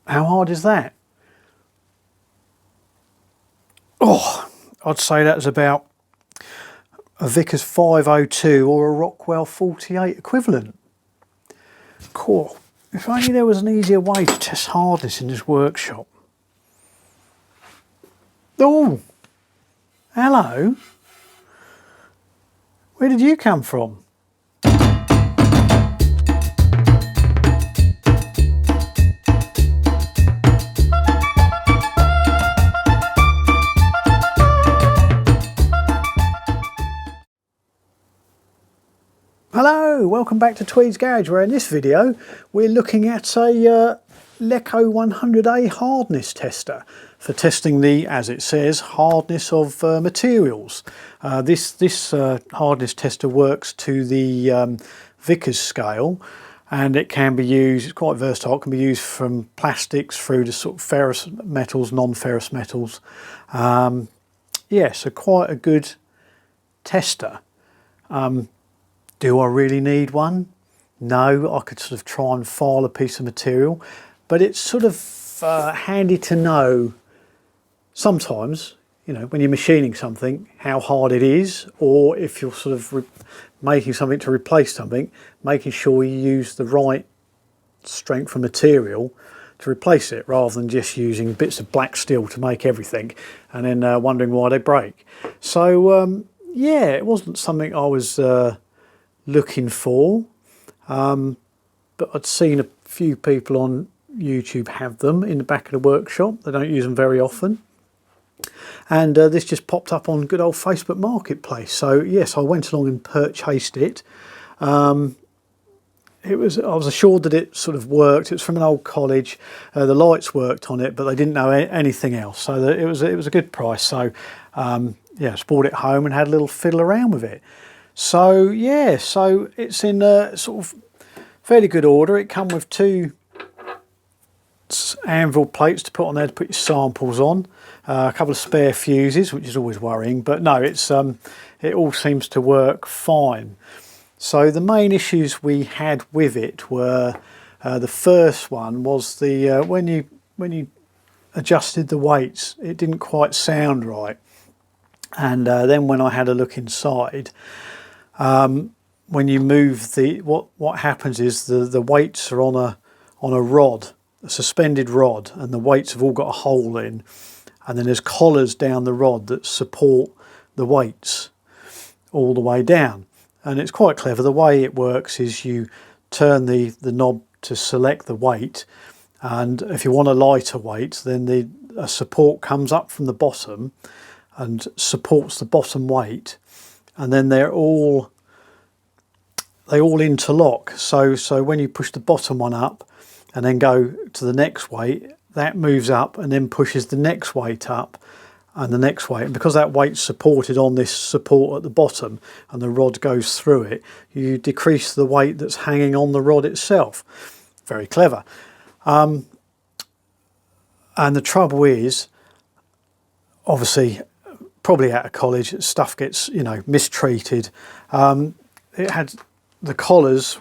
How hard is that? Oh, I'd say that's about a Vickers 502 or a Rockwell 48 equivalent. Cool. If only there was an easier way to test hardness in this workshop. Oh, hello. Where did you come from? Hello, welcome back to Tweed's Garage, where in this video we're looking at a Leco 100A hardness tester for testing the, as it says, hardness of materials. This hardness tester works to the Vickers scale, and it can be used, it's quite versatile, it can be used from plastics through to sort of ferrous metals, non-ferrous metals. Yeah, so quite a good tester. Do I really need one? No, I could sort of try and file a piece of material, but it's sort of handy to know sometimes, you know, when you're machining something, how hard it is, or if you're sort of making something to replace something, making sure you use the right strength of material to replace it, rather than just using bits of black steel to make everything and then wondering why they break. So yeah, it wasn't something I was looking for, but I'd seen a few people on YouTube have them in the back of the workshop. They don't use them very often, and this just popped up on good old Facebook Marketplace. So yes, I went along and purchased it. I was assured that it sort of worked. It was from an old college. The lights worked on it, but they didn't know anything else. So that it was a good price. So yeah, just brought it home and had a little fiddle around with it. So yeah, so it's in a sort of fairly good order. It comes with two anvil plates to put on there to put your samples on, a couple of spare fuses, which is always worrying, but no, it's it all seems to work fine. So the main issues we had with it were the first one was the when you adjusted the weights, it didn't quite sound right, and then when I had a look inside. When you move what happens is the weights are on a rod, a suspended rod, and the weights have all got a hole in, and then there's collars down the rod that support the weights all the way down. And it's quite clever. The way it works is you turn the knob to select the weight, and if you want a lighter weight, then a support comes up from the bottom and supports the bottom weight, and then they all interlock. So when you push the bottom one up and then go to the next weight, that moves up and then pushes the next weight up and the next weight. And because that weight's supported on this support at the bottom and the rod goes through it, you decrease the weight that's hanging on the rod itself. Very clever. And the trouble is, obviously, probably out of college, stuff gets, you know, mistreated. It had the collars,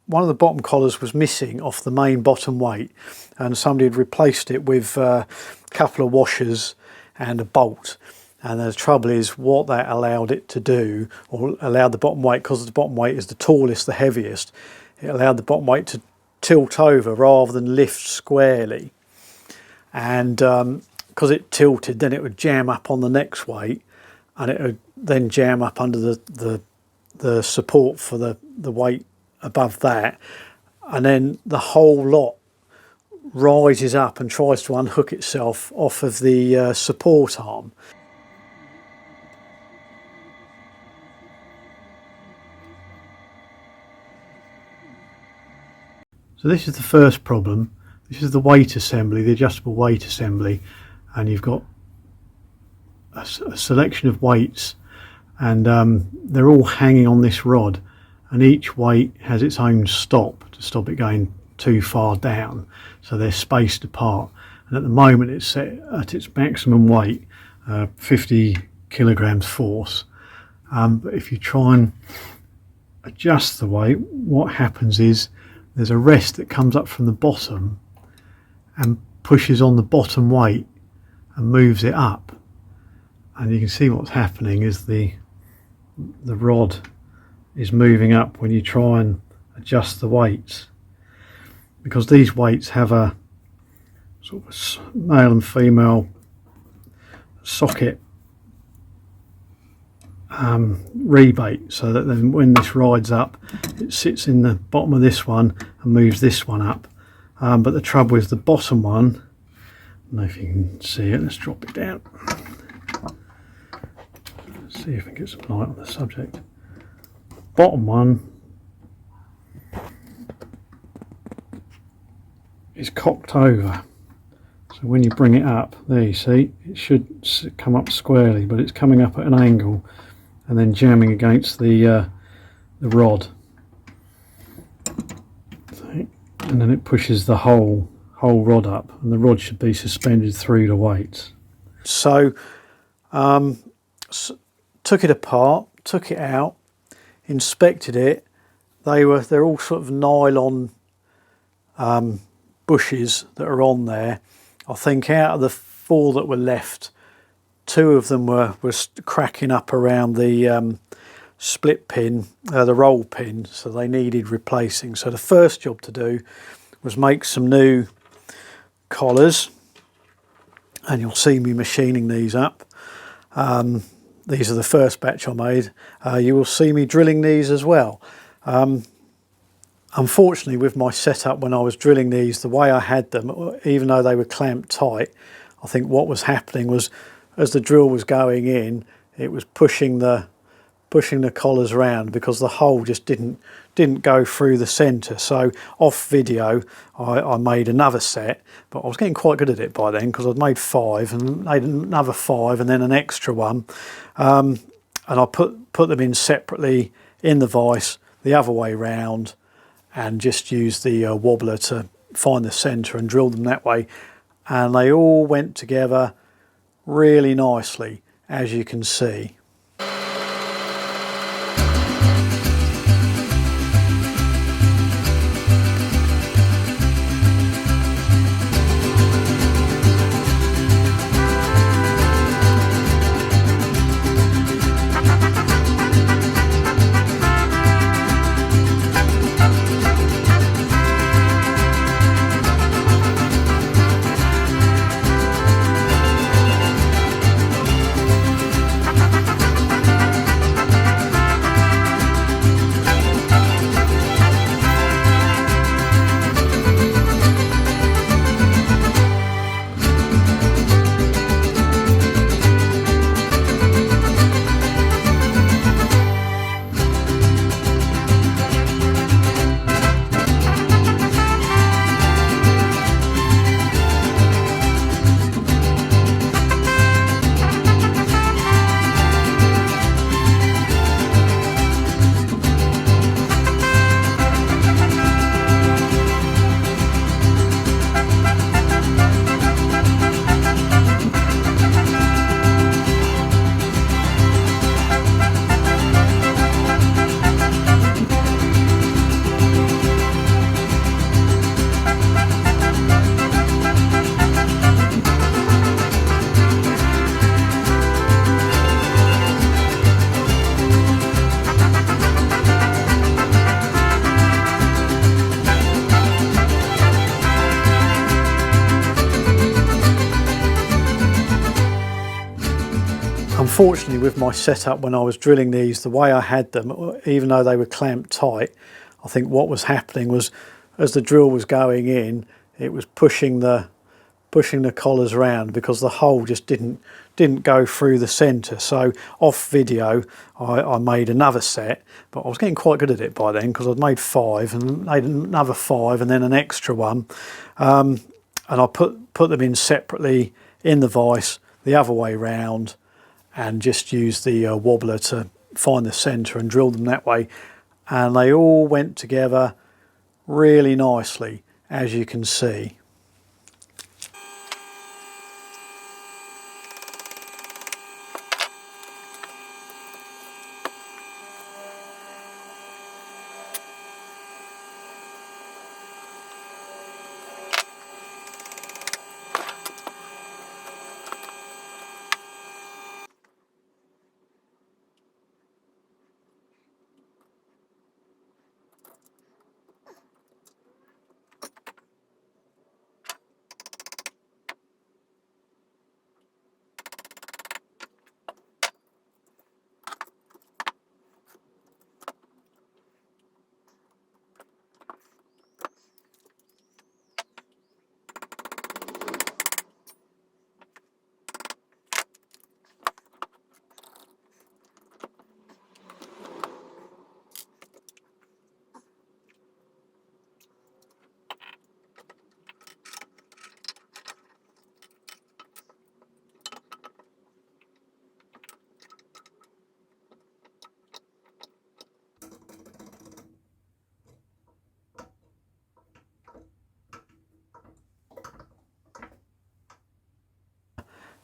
one of the bottom collars was missing off the main bottom weight, and somebody had replaced it with a couple of washers and a bolt. And the trouble is, what that allowed it to do, or allowed the bottom weight, because the bottom weight is the tallest, the heaviest, it allowed the bottom weight to tilt over rather than lift squarely. And because it tilted, then it would jam up on the next weight, and it would then jam up under the support for the weight above that, and then the whole lot rises up and tries to unhook itself off of the support arm. So this is the first problem. This is the weight assembly, the adjustable weight assembly, and you've got a selection of weights, and they're all hanging on this rod, and each weight has its own stop to stop it going too far down, so they're spaced apart. And at the moment it's set at its maximum weight, 50 kilograms force, but if you try and adjust the weight, what happens is there's a rest that comes up from the bottom, and pushes on the bottom weight and moves it up, and you can see what's happening is the rod is moving up when you try and adjust the weights, because these weights have a sort of male and female socket rebate, so that then when this rides up it sits in the bottom of this one and moves this one up. But the trouble is the bottom one, I don't know if you can see it, let's drop it down, let's see if we can get some light on the subject. Bottom one is cocked over, so when you bring it up, there you see, it should come up squarely, but it's coming up at an angle and then jamming against the rod, and then it pushes the whole rod up, and the rod should be suspended through the weights. So took it apart, took it out, inspected it. They're all sort of nylon bushes that are on there. I think out of the 4 that were left, 2 of them were cracking up around the split pin, the roll pin, so they needed replacing. So the first job to do was make some new collars, and you'll see me machining these up. These are the first batch I made. You will see me drilling these as well. Unfortunately, with my setup when I was drilling these, the way I had them, even though they were clamped tight, I think what was happening was, as the drill was going in, it was pushing the collars around, because the hole just didn't go through the centre. So off video I made another set, but I was getting quite good at it by then, because I'd made 5 and made another 5 and then an extra one, and I put them in separately in the vise the other way round, and just used the wobbler to find the centre and drill them that way, and they all went together really nicely, as you can see. Unfortunately, with my setup when I was drilling these, the way I had them, even though they were clamped tight, I think what was happening was, as the drill was going in, it was pushing the collars around, because the hole just didn't go through the centre. So off video I made another set, but I was getting quite good at it by then, because I'd made 5 and made another 5 and then an extra one, and I put them in separately in the vise the other way round, and just used the wobbler to find the centre and drill them that way, and they all went together really nicely, as you can see.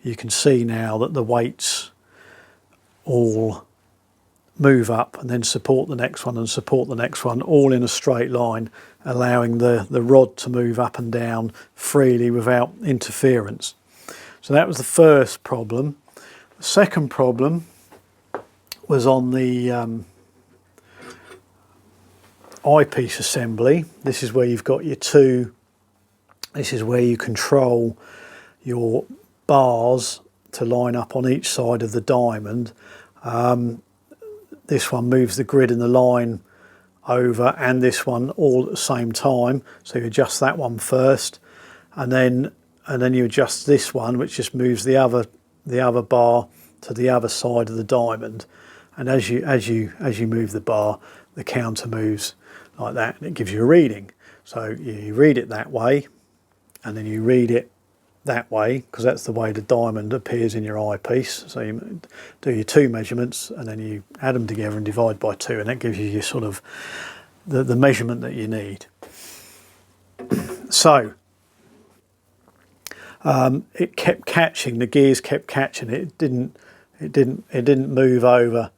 you can see now that the weights all move up and then support the next one and support the next one, all in a straight line, allowing the rod to move up and down freely without interference. So that was the first problem. The second problem was on the eyepiece assembly. This is where you've got your this is where you control your bars to line up on each side of the diamond. This one moves the grid and the line over, and this one all at the same time. So you adjust that one first, and then you adjust this one, which just moves the other bar to the other side of the diamond. And as you move the bar, the counter moves like that, and it gives you a reading. So you read it that way, and then you read it that way, because that's the way the diamond appears in your eyepiece. So you do your two measurements, and then you add them together and divide by 2, and that gives you your sort of the measurement that you need. So it kept catching, the gears kept catching it. It didn't move over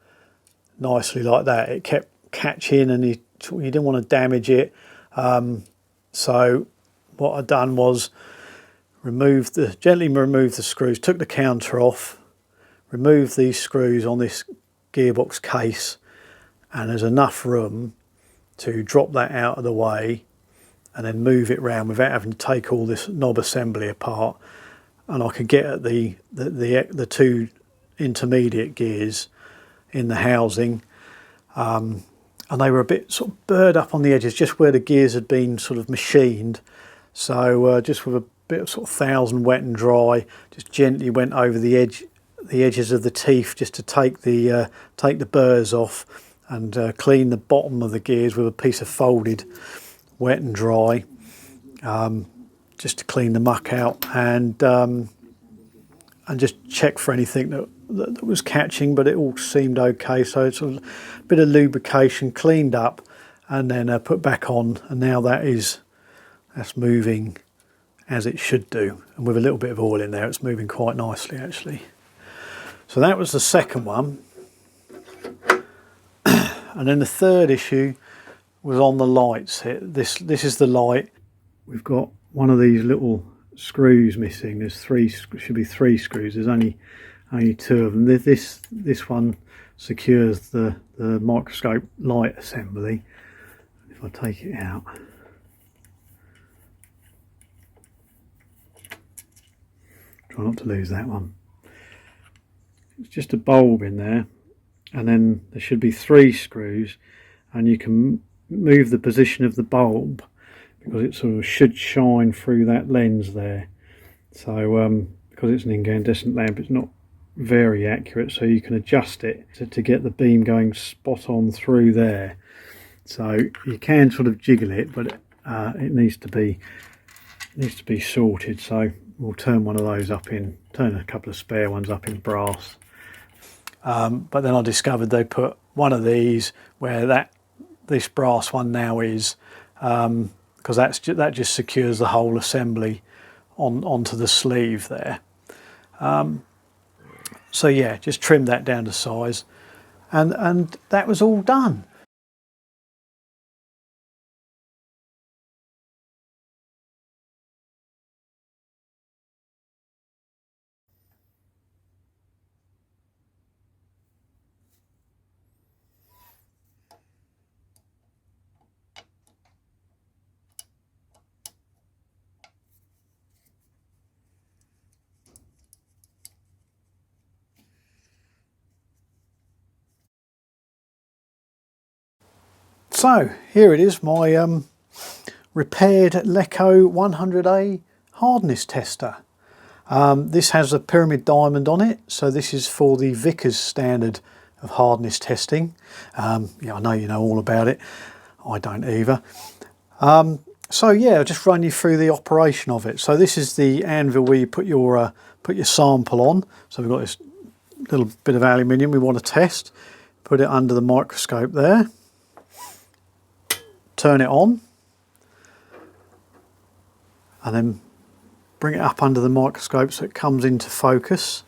nicely like that. It kept catching, and you didn't want to damage it. So what I'd done was gently remove the screws, took the counter off, removed these screws on this gearbox case, and there's enough room to drop that out of the way and then move it round without having to take all this knob assembly apart. And I could get at the two intermediate gears in the housing, and they were a bit sort of burred up on the edges, just where the gears had been sort of machined. So just with a bit of sort of 1000 wet and dry, just gently went over the edges of the teeth, just to take the burrs off, and clean the bottom of the gears with a piece of folded wet and dry, just to clean the muck out, and just check for anything that was catching, but it all seemed okay. So it's a bit of lubrication, cleaned up, and then put back on, and now that's moving as it should do, and with a little bit of oil in there, it's moving quite nicely actually. So that was the second one. And then the third issue was on the lights. This is the light. We've got one of these little screws missing. There's should be three screws. There's only 2 of them. This one secures the microscope light assembly. If I take it out, try not to lose that one. It's just a bulb in there, and then there should be 3 screws, and you can move the position of the bulb because it sort of should shine through that lens there. So because it's an incandescent lamp, it's not very accurate, so you can adjust it to get the beam going spot on through there. So you can sort of jiggle it, but it needs to be sorted. So we'll turn one of those up turn a couple of spare ones up in brass. But then I discovered they put one of these where this brass one now is, because that just secures the whole assembly onto the sleeve there. So yeah, just trimmed that down to size, and that was all done. So here it is, my repaired Leco 100A hardness tester. This has a pyramid diamond on it, so this is for the Vickers standard of hardness testing. Yeah, I know you know all about it. I don't either. So yeah, I'll just run you through the operation of it. So this is the anvil where you put your sample on. So we've got this little bit of aluminium we want to test. Put it under the microscope there. Turn it on, and then bring it up under the microscope so it comes into focus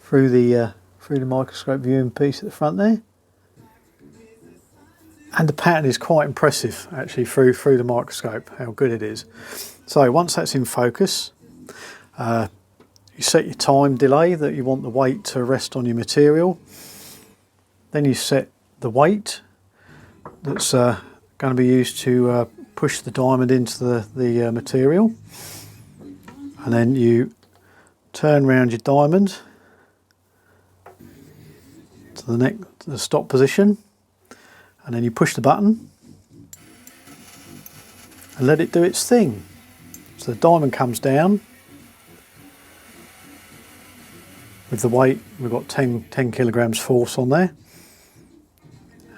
through the microscope viewing piece at the front there. And the pattern is quite impressive actually through the microscope, how good it is. So once that's in focus, you set your time delay that you want the weight to rest on your material. Then you set the weight that's going to be used to push the diamond into the material. And then you turn around your diamond to the stop position. And then you push the button and let it do its thing. So the diamond comes down with the weight. We've got 10 kilograms force on there,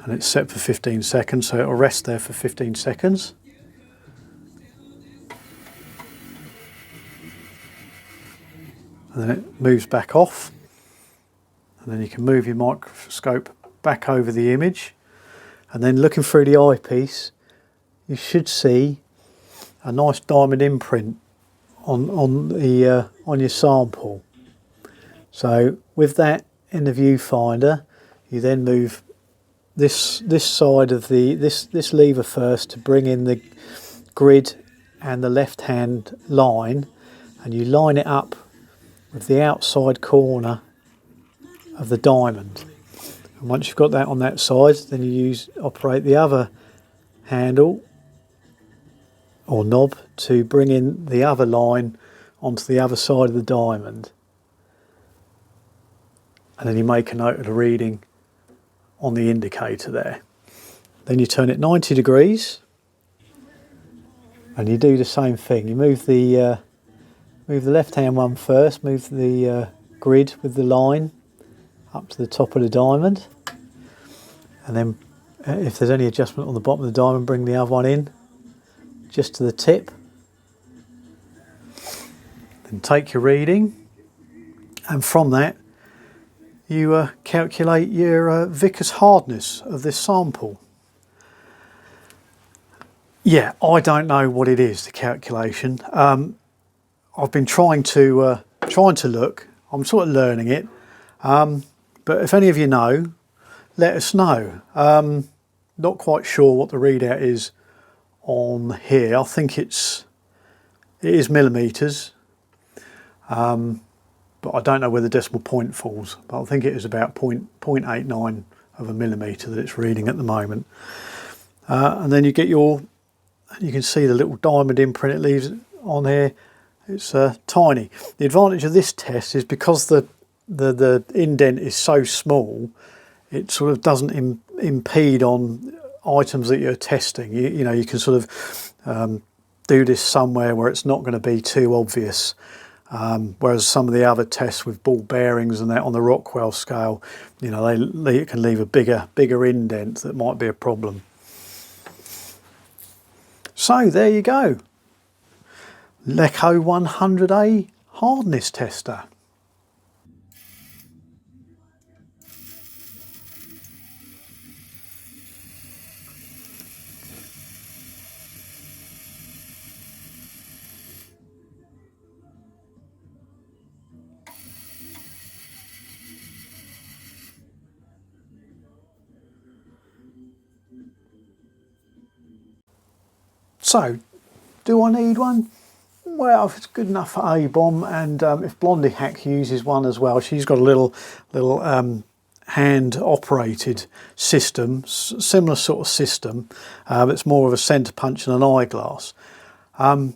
and it's set for 15 seconds, so it'll rest there for 15 seconds. And then it moves back off, and then you can move your microscope back over the image. And then looking through the eyepiece, you should see a nice diamond imprint on your sample. So with that in the viewfinder, you then move this side of this lever first to bring in the grid and the left hand line, and you line it up with the outside corner of the diamond. And once you've got that on that side, then you operate the other handle or knob to bring in the other line onto the other side of the diamond. And then you make a note of the reading on the indicator there. Then you turn it 90 degrees and you do the same thing. You move the left hand one first, move the grid with the line up to the top of the diamond, and then if there's any adjustment on the bottom of the diamond, bring the other one in just to the tip. Then take your reading, and from that you calculate your Vickers hardness of this sample. Yeah, I don't know what it is, the calculation. I've been trying to look. I'm sort of learning it. But if any of you know, let us know. Not quite sure what the readout is on here. I think it is millimetres, but I don't know where the decimal point falls. But I think it is about 0.89 of a millimetre that it's reading at the moment. And then you can see the little diamond imprint it leaves on here. It's tiny. The advantage of this test is because the indent is so small, it sort of doesn't impede on items that you're testing. You know, you can sort of do this somewhere where it's not going to be too obvious. Whereas some of the other tests with ball bearings and that on the Rockwell scale, you know, they can leave a bigger indent that might be a problem. So there you go. Leco 100A hardness tester. So, do I need one? Well, if it's good enough for A-bomb, and if Blondie Hack uses one as well, she's got a little hand-operated system, similar sort of system. It's more of a centre punch and an eyeglass. But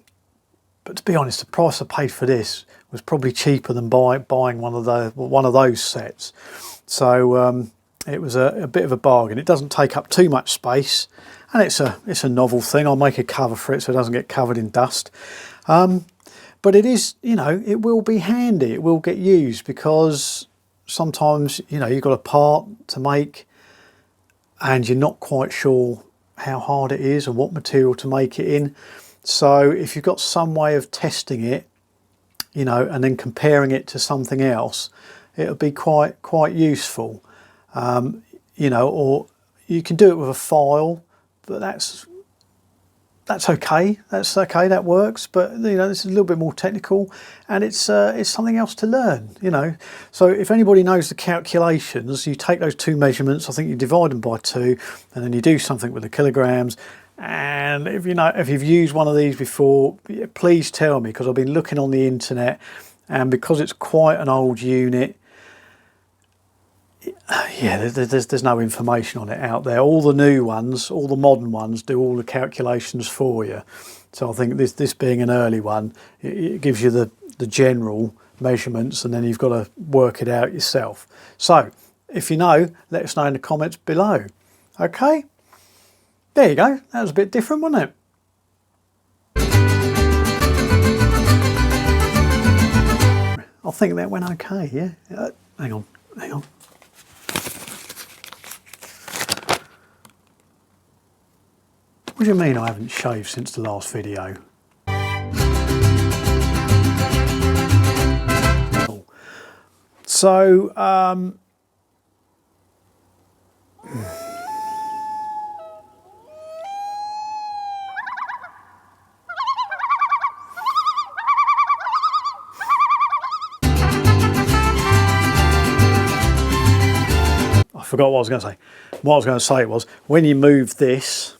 to be honest, the price I paid for this was probably cheaper than buying one of those sets. So it was a bit of a bargain. It doesn't take up too much space, and it's a novel thing. I'll make a cover for it so it doesn't get covered in dust. But it is, you know, it will be handy. It will get used because sometimes, you know, you've got a part to make and you're not quite sure how hard it is and what material to make it in. So if you've got some way of testing it, you know, and then comparing it to something else, it'll be quite useful. You know, or you can do it with a file, but that's that's okay. That's okay. That works. But you know, this is a little bit more technical, and it's something else to learn. You know, so if anybody knows the calculations, you take those two measurements. I think you divide them by 2, and then you do something with the kilograms. And if you know, if you've used one of these before, please tell me, because I've been looking on the internet, and because it's quite an old unit. Yeah, there's no information on it out there. All the new ones, all the modern ones, do all the calculations for you. So I think this being an early one, it gives you the general measurements, and then you've got to work it out yourself. So if you know, let us know in the comments below. Okay, there you go. That was a bit different, wasn't it? I think that went okay. Yeah. Hang on. What do you mean I haven't shaved since the last video? So, I forgot what I was going to say. What I was going to say was, when you move this,